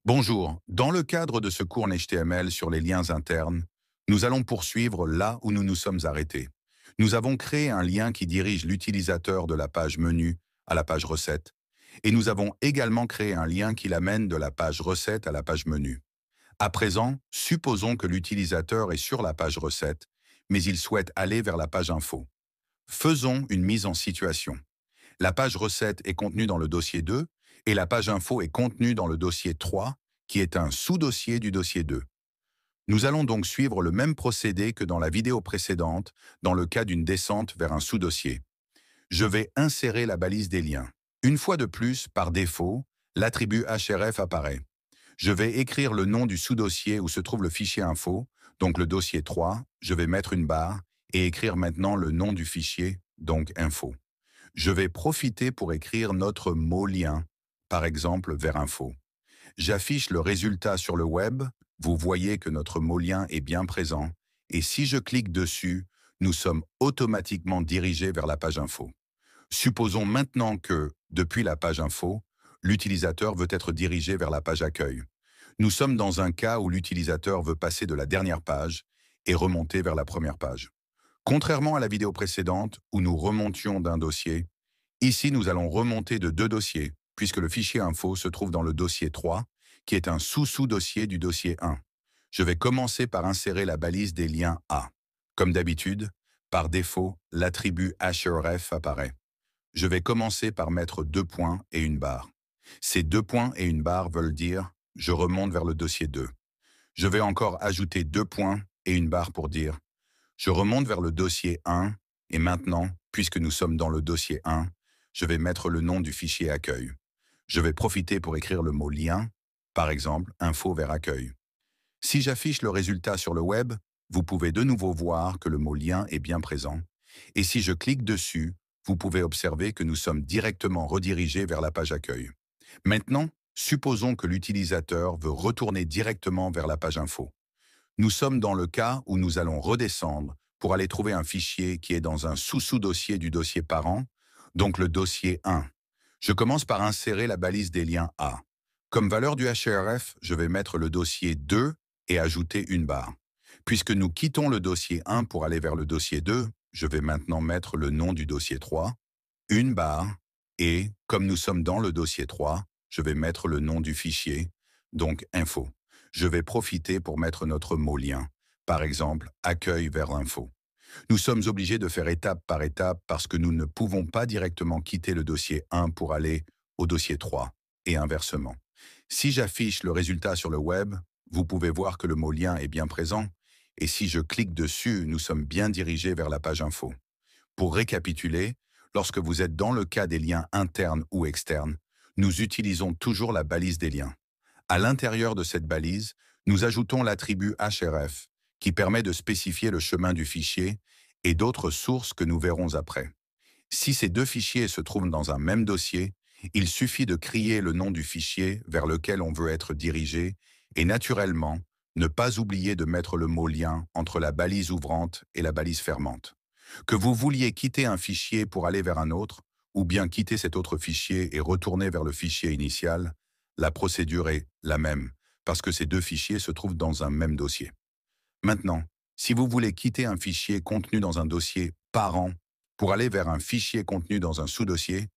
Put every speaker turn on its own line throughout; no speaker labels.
Bonjour, dans le cadre de ce cours en HTML sur les liens internes, nous allons poursuivre là où nous nous sommes arrêtés. Nous avons créé un lien qui dirige l'utilisateur de la page menu à la page recette, et nous avons également créé un lien qui l'amène de la page recette à la page menu. À présent, supposons que l'utilisateur est sur la page recette, mais il souhaite aller vers la page info. Faisons une mise en situation. La page recette est contenue dans le dossier 2 et la page info est contenue dans le dossier 3, qui est un sous-dossier du dossier 2. Nous allons donc suivre le même procédé que dans la vidéo précédente, dans le cas d'une descente vers un sous-dossier. Je vais insérer la balise des liens. Une fois de plus, par défaut, l'attribut href apparaît. Je vais écrire le nom du sous-dossier où se trouve le fichier info, donc le dossier 3, je vais mettre une barre et écrire maintenant le nom du fichier, donc info. Je vais profiter pour écrire notre mot lien, par exemple vers info. J'affiche le résultat sur le web, vous voyez que notre mot lien est bien présent, et si je clique dessus, nous sommes automatiquement dirigés vers la page info. Supposons maintenant que, depuis la page info, l'utilisateur veut être dirigé vers la page accueil. Nous sommes dans un cas où l'utilisateur veut passer de la dernière page et remonter vers la première page. Contrairement à la vidéo précédente où nous remontions d'un dossier, ici nous allons remonter de deux dossiers, puisque le fichier info se trouve dans le dossier 3, qui est un sous-sous-dossier du dossier 1. Je vais commencer par insérer la balise des liens A. Comme d'habitude, par défaut, l'attribut href apparaît. Je vais commencer par mettre deux points et une barre. Ces deux points et une barre veulent dire « je remonte vers le dossier 2 ». Je vais encore ajouter deux points et une barre pour dire « je remonte vers le dossier 1 et maintenant, puisque nous sommes dans le dossier 1, je vais mettre le nom du fichier accueil. Je vais profiter pour écrire le mot lien, par exemple info vers accueil. Si j'affiche le résultat sur le web, vous pouvez de nouveau voir que le mot lien est bien présent. Et si je clique dessus, vous pouvez observer que nous sommes directement redirigés vers la page accueil. Maintenant, supposons que l'utilisateur veut retourner directement vers la page info. Nous sommes dans le cas où nous allons redescendre pour aller trouver un fichier qui est dans un sous-sous-dossier du dossier parent, donc le dossier 1. Je commence par insérer la balise des liens A. Comme valeur du href, je vais mettre le dossier 2 et ajouter une barre. Puisque nous quittons le dossier 1 pour aller vers le dossier 2, je vais maintenant mettre le nom du dossier 3, une barre, et, comme nous sommes dans le dossier 3, je vais mettre le nom du fichier, donc info. Je vais profiter pour mettre notre mot lien, par exemple accueil vers l'info. Nous sommes obligés de faire étape par étape parce que nous ne pouvons pas directement quitter le dossier 1 pour aller au dossier 3, et inversement. Si j'affiche le résultat sur le web, vous pouvez voir que le mot lien est bien présent, et si je clique dessus, nous sommes bien dirigés vers la page info. Pour récapituler, lorsque vous êtes dans le cas des liens internes ou externes, nous utilisons toujours la balise des liens. À l'intérieur de cette balise, nous ajoutons l'attribut href, qui permet de spécifier le chemin du fichier et d'autres sources que nous verrons après. Si ces deux fichiers se trouvent dans un même dossier, il suffit de crier le nom du fichier vers lequel on veut être dirigé et naturellement, ne pas oublier de mettre le mot lien entre la balise ouvrante et la balise fermante. Que vous vouliez quitter un fichier pour aller vers un autre, ou bien quitter cet autre fichier et retourner vers le fichier initial, la procédure est la même, parce que ces deux fichiers se trouvent dans un même dossier. Maintenant, si vous voulez quitter un fichier contenu dans un dossier parent pour aller vers un fichier contenu dans un sous-dossier,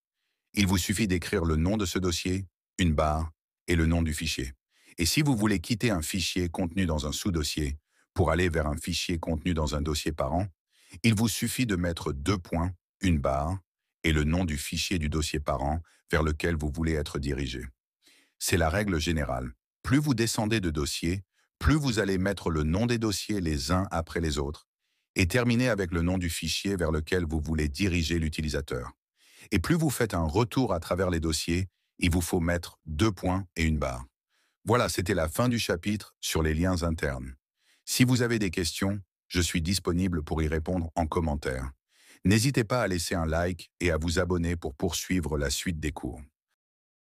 il vous suffit d'écrire le nom de ce dossier, une barre et le nom du fichier. Et si vous voulez quitter un fichier contenu dans un sous-dossier pour aller vers un fichier contenu dans un dossier parent, il vous suffit de mettre deux points, une barre et le nom du fichier du dossier parent vers lequel vous voulez être dirigé. C'est la règle générale. Plus vous descendez de dossiers, plus vous allez mettre le nom des dossiers les uns après les autres et terminer avec le nom du fichier vers lequel vous voulez diriger l'utilisateur. Et plus vous faites un retour à travers les dossiers, il vous faut mettre deux points et une barre. Voilà, c'était la fin du chapitre sur les liens internes. Si vous avez des questions, je suis disponible pour y répondre en commentaire. N'hésitez pas à laisser un like et à vous abonner pour poursuivre la suite des cours.